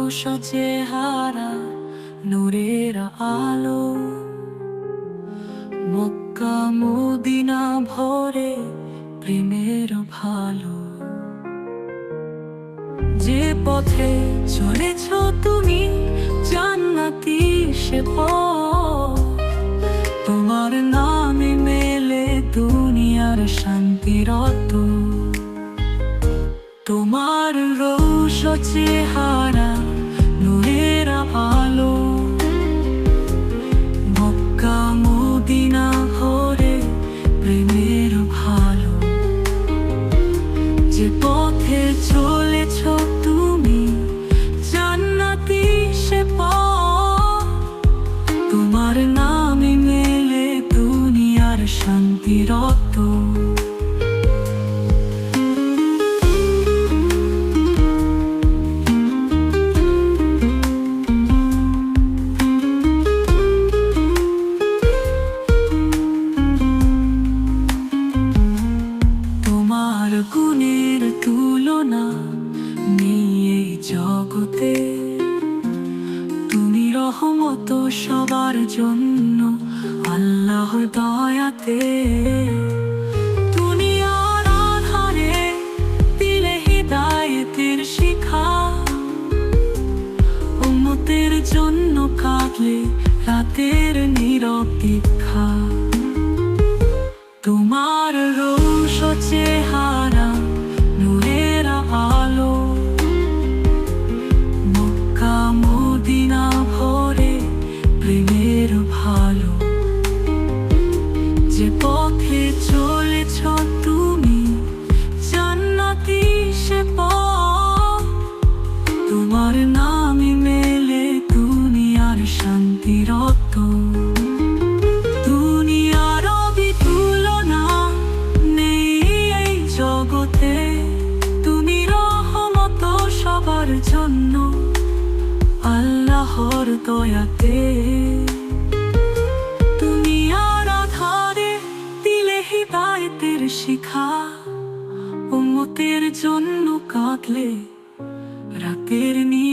চেহারা, নূরের আলো। মক্কা মদিনা ভরে প্রেমের ভালো। যে পথে চলেছ তুমি জান্নাতি সে পথ, তোমার নামে মেলে দুনিয়ার শান্তিরত। তোমার রৌশ চেহারা, নূরের আলো। মক্কা মদিনা ভরে প্রেমের ভালো। যে পথে চলেছ তুমি জান্নাতি সে পথ, তোমার নামে মেলে দুনিয়ার শান্তিরত। তোমার গুণের তুলনা নেই এই জগতে। তুমি রহমত সবার জন্য আল্লাহর দয়াতে। দুনিয়ার আধারে দিলে হিদায়েতের শিখা, উম্মতের জন্য কাঁদলে রাতের নীরব দীক্ষা। তোমার রৌশ চেহারা, নূরের আলো। মক্কা মদিনা ভরে প্রেমের ভালো। যে পথে চলেছ তুমি জান্নাতি সে পথ, তোমার নামে মেলে দুনিয়ার শান্তিরত। তুমি রহমত সবার জন্য আল্লাহর দয়াতে। তুমি আর আধারে দিলে হিদায়েতের শিখা, উম্মতের জন্য কাঁদলে রাতের নীরব